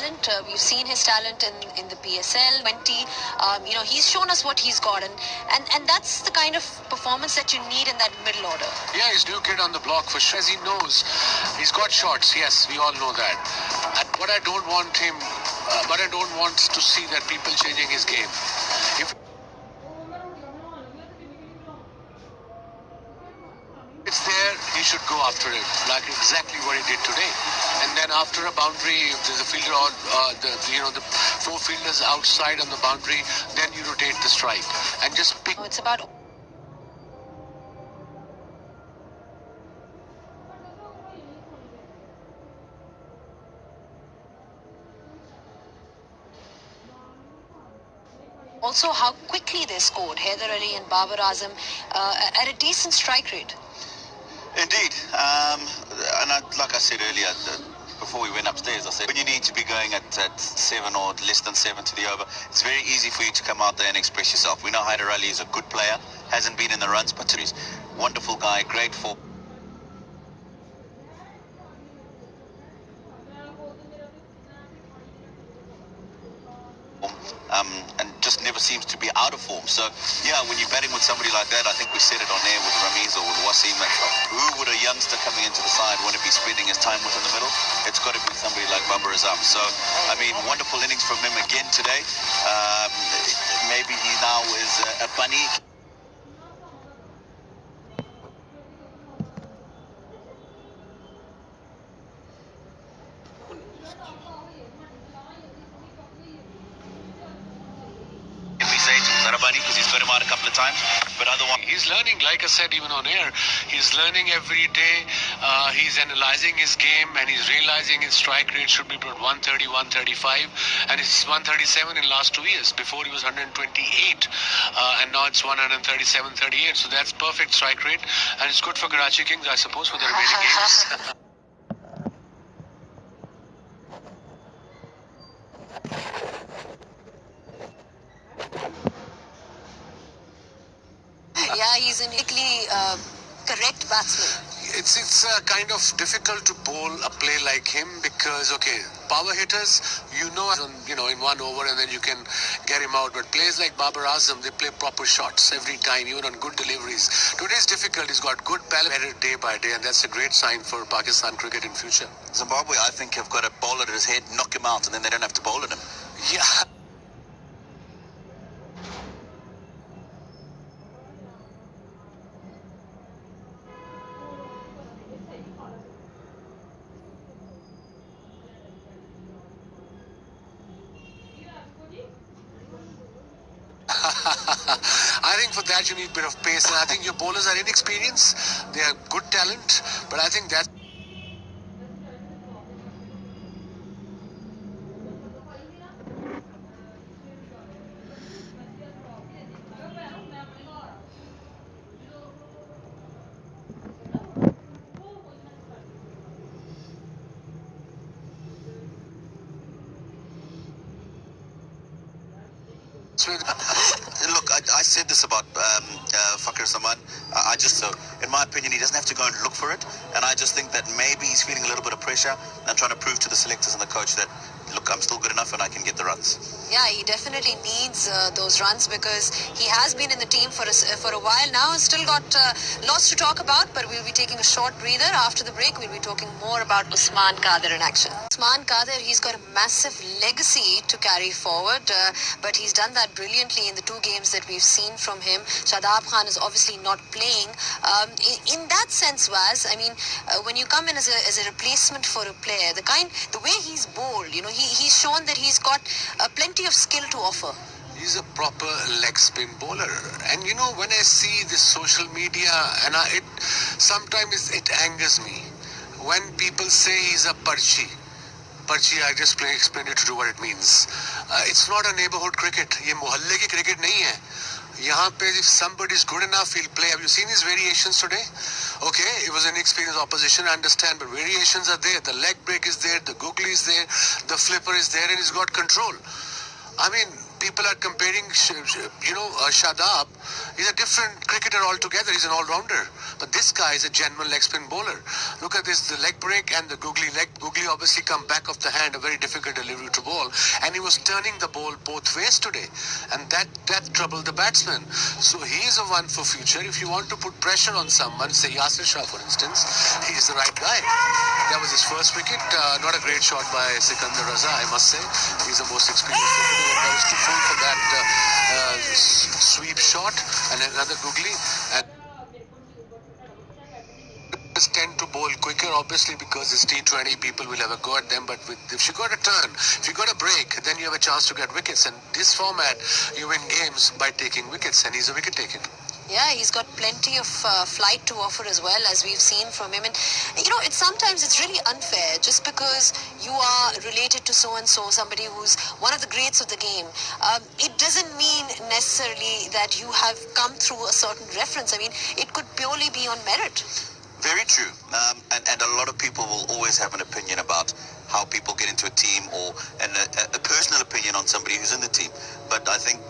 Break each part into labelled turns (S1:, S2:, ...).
S1: talent. We've seen his talent in the PSL 20. He's shown us what he's got, and that's the kind of performance that you need in that middle order.
S2: Yeah, he's new kid on the block for sure. As he knows, he's got shots. Yes, we all know that. But I don't want to see that people changing his game. If it's there, he should go after it, like exactly what he did today. And then after a boundary, if there's a fielder on the four fielders outside on the boundary, then you rotate the strike and just pick.
S1: It's about also how quickly they scored. Haider Ali and Babar Azam at a decent strike rate.
S3: Indeed. Like I said earlier, before we went upstairs, I said, when you need to be going at 7 or less than 7 to the over, it's very easy for you to come out there and express yourself. We know Haider Ali is a good player, hasn't been in the runs, but he's a wonderful guy, great for. And just never seems to be out of form. So, yeah, when you're batting with somebody like that, I think we said it on air with Ramiz or with Wasim, who would a youngster coming into the side want to be spending his time with in the middle? It's got to be somebody like Babar Azam. So, I mean, wonderful innings from him again today. Maybe he now is a bunny. Because he's got him out a couple of times, but otherwise
S2: he's learning, like I said, even on air, he's learning every day. He's analyzing his game and he's realizing his strike rate should be about 130, 135, and it's 137 in last 2 years. Before he was 128, and now it's 137, 38. So that's perfect strike rate, and it's good for Karachi Kings, I suppose, for the remaining games.
S1: Yeah, he's an equally correct batsman.
S2: It's kind of difficult to bowl a play like him because, okay, power hitters, in 1 over and then you can get him out. But players like Babar Azam, they play proper shots every time, even on good deliveries. Today's difficult. He's got good ball better day by day, and that's a great sign for Pakistan cricket in future.
S3: Zimbabwe, I think, have got a ball at his head, knock him out, and then they don't have to bowl at him.
S2: Yeah. I think for that you need a bit of pace, and I think your bowlers are inexperienced. They are good talent, but I think that.
S3: Look, I said this about Fakir Zaman. In my opinion, he doesn't have to go and look for it. And I just think that maybe he's feeling a little bit of pressure and trying to prove to the selectors and the coach that, look, I'm still good enough and I can get the runs.
S1: Yeah, he definitely needs those runs because he has been in the team for a while now and still got lots to talk about. But we'll be taking a short breather. After the break, we'll be talking more about Usman Qadir in action. Usman Qadir, he's got a massive legacy to carry forward, but he's done that brilliantly in the 2 games that we've seen from him. Shadab Khan is obviously not playing. In that sense, Waz, I mean, when you come in as a replacement for a player, the way he's bowled, he's shown that he's got plenty of skill to offer.
S2: He's a proper leg spin bowler, and when I see this social media, and sometimes it angers me when people say he's a parchi. Parchi, I just explained it to do what it means. It's not a neighborhood cricket. ये मोहल्ले की cricket नहीं है. यहाँ पे if somebody is good enough, he'll play. Have you seen his variations today? Okay, it was an inexperienced opposition, I understand, but variations are there. The leg break is there, the googly is there, the flipper is there, and he's got control. I mean, people are comparing, Shadab. He's a different cricketer altogether. He's an all-rounder. But this guy is a genuine leg spin bowler. Look at this, the leg break and the googly leg. Googly obviously come back off the hand, a very difficult delivery to bowl. And he was turning the ball both ways today. And that troubled the batsman. So he is a one for future. If you want to put pressure on someone, say Yasir Shah for instance, he is the right guy. That was his first wicket. Not a great shot by Sikandar Raza, I must say. He's the most experienced cricketer. And I was too full for that sweep shot and another googly. And tend to bowl quicker, obviously, because it's T20, people will have a go at them. But if you got a turn, if you got a break, then you have a chance to get wickets. And this format, you win games by taking wickets, and he's a wicket taker.
S1: Yeah, he's got plenty of flight to offer as well, as we've seen from him. And sometimes it's really unfair just because you are related to so and so, somebody who's one of the greats of the game. It doesn't mean necessarily that you have come through a certain reference. I mean, it could purely be on merit.
S3: Very true. And a lot of people will always have an opinion about how people get into a team, or a personal opinion on somebody who's in the team. But I think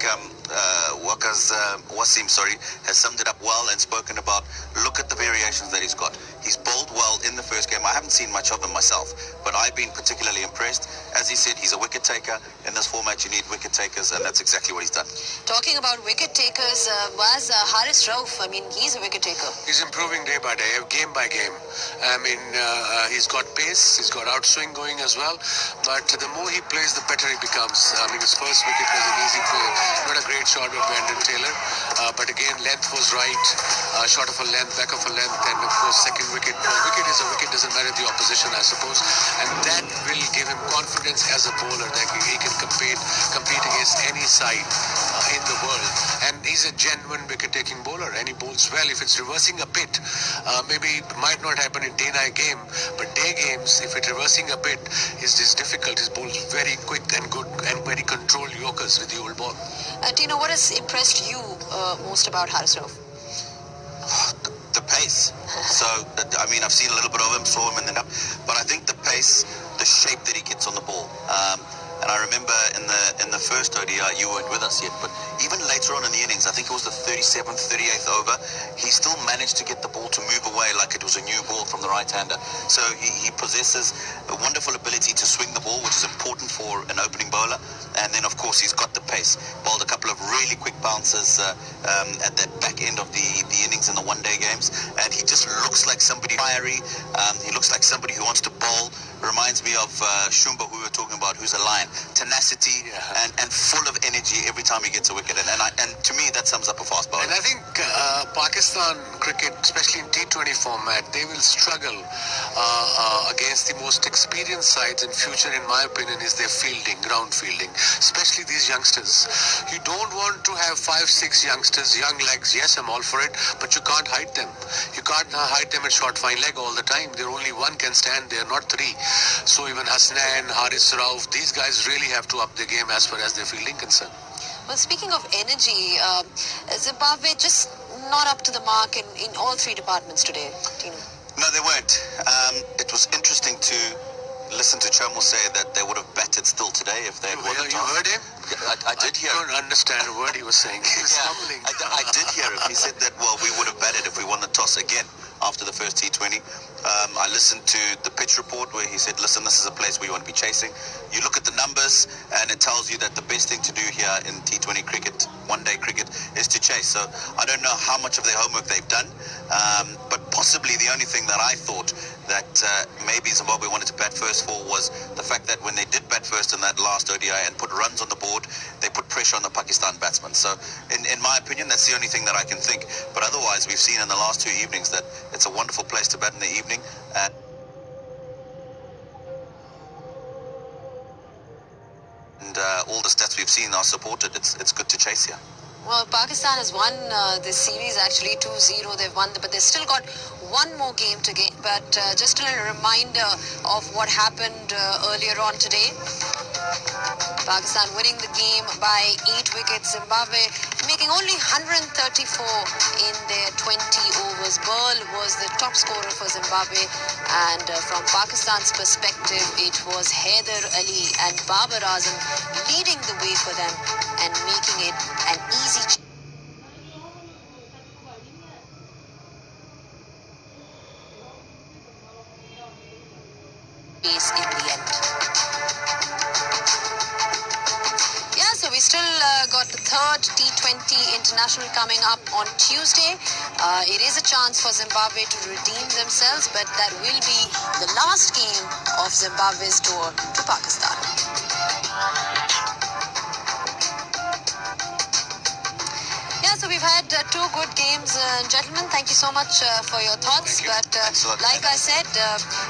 S3: Wasim has summed it up well and spoken about, look at the variations that he's got. He's bowled well in the first game. I haven't seen much of him myself, but I've been particularly impressed. As he said, he's a wicket taker. In this format, you need wicket takers, and that's exactly what he's done.
S1: Talking about wicket takers, was Haris Rauf. I mean, he's a wicket taker.
S2: He's improving day by day, game by game. I mean, he's got pace, he's got outswing going as well, but the more he plays, the better he becomes. I mean, his first wicket was an easy play, not a great shot by Brandon Taylor, but again, length was right, short of a length, back of a length, and of course, second wicket. Wicket is a wicket, doesn't matter the opposition, I suppose, and that will give him confidence as a bowler that he can compete against any side in the world. And he's a genuine wicket-taking bowler, and he bowls well. If it's reversing a bit, maybe it might not happen in day-night game, but day games, if it's reversing a bit, is difficult. His bowls very quick and good and very controlled Yorkers with the old ball.
S1: Tino, what has impressed you most about Haris Rauf?
S3: The pace. So, I mean, I've seen a little bit of him, saw him in the but I think the pace, the shape that he gets on the ball. And I remember in the first ODI, you weren't with us yet, but even later on in the innings, I think it was the 37th, 38th over, he still managed to get the ball to move away like it was a new ball from the right-hander. So he possesses a wonderful ability to swing the ball, which is important for an opening bowler. And then, of course, he's got the pace. Bowled a couple of really quick bounces at the back end of the innings in the one-day games. And he just looks like somebody fiery. He looks like somebody who wants to bowl. Reminds me of Shumba, who we were talking about, who's a lion. Tenacity and full of energy every time he gets a wicket. And to me, that sums up a fast bowler.
S2: And I think Pakistan cricket, especially in T20 format, they will struggle against the most experienced sides in future, in my opinion, is their fielding, ground fielding, especially these youngsters. You don't want to have 5, 6 youngsters, young legs. Yes, I'm all for it, but you can't hide them. You can't hide them at short fine leg all the time. There only one can stand there, not 3. So even Hasnain, Haris Rauf, these guys really have to up their game as far as their fielding concerned.
S1: Well, speaking of energy, Zimbabwe just not up to the mark in all 3 departments today, Tino.
S3: No, they weren't. It was interesting to listen to Chomo say that they would have batted still today if they had won the toss.
S2: You heard him?
S3: I did hear him.
S2: I don't understand a word he was saying. He was stumbling.
S3: I did hear him. He said that, well, we would have batted if we won the toss again after the first T20. I listened to the pitch report where he said, listen, this is a place where you want to be chasing. You look at the numbers and it tells you that the best thing to do here in T20 cricket, one-day cricket, is to chase. So I don't know how much of their homework they've done, but possibly the only thing that I thought that maybe Zimbabwe wanted to bat first for was the fact that when they did bat first in that last ODI and put runs on the board, they put pressure on the Pakistan batsmen. So in my opinion, that's the only thing that I can think. But otherwise, we've seen in the last 2 evenings that it's a wonderful place to bat in the evening. And all the stats we've seen are supported. It's good to chase here.
S1: Well, Pakistan has won this series actually 2-0. They've won, but they've still got one more game to get. But just a little reminder of what happened earlier on today. Pakistan winning the game by 8 wickets. Zimbabwe making only 134 in their 20 overs. Burl was the top scorer for Zimbabwe, and from Pakistan's perspective, it was Haider Ali and Babar Azam leading the way for them. and making it an easy chase in the end. Yeah, so we still got the third T20 international coming up on Tuesday. It is a chance for Zimbabwe to redeem themselves, but that will be the last game of Zimbabwe's tour to Pakistan. Yeah, so we've had two good games, gentlemen. Thank you so much for your thoughts. But like I said,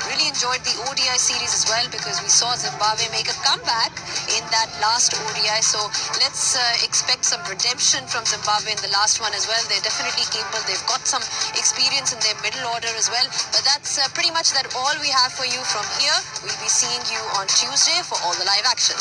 S1: really enjoyed the ODI series as well, because we saw Zimbabwe make a comeback in that last ODI. So let's expect some redemption from Zimbabwe in the last one as well. They're definitely capable. They've got some experience in their middle order as well. But that's pretty much all we have for you from here. We'll be seeing you on Tuesday for all the live action.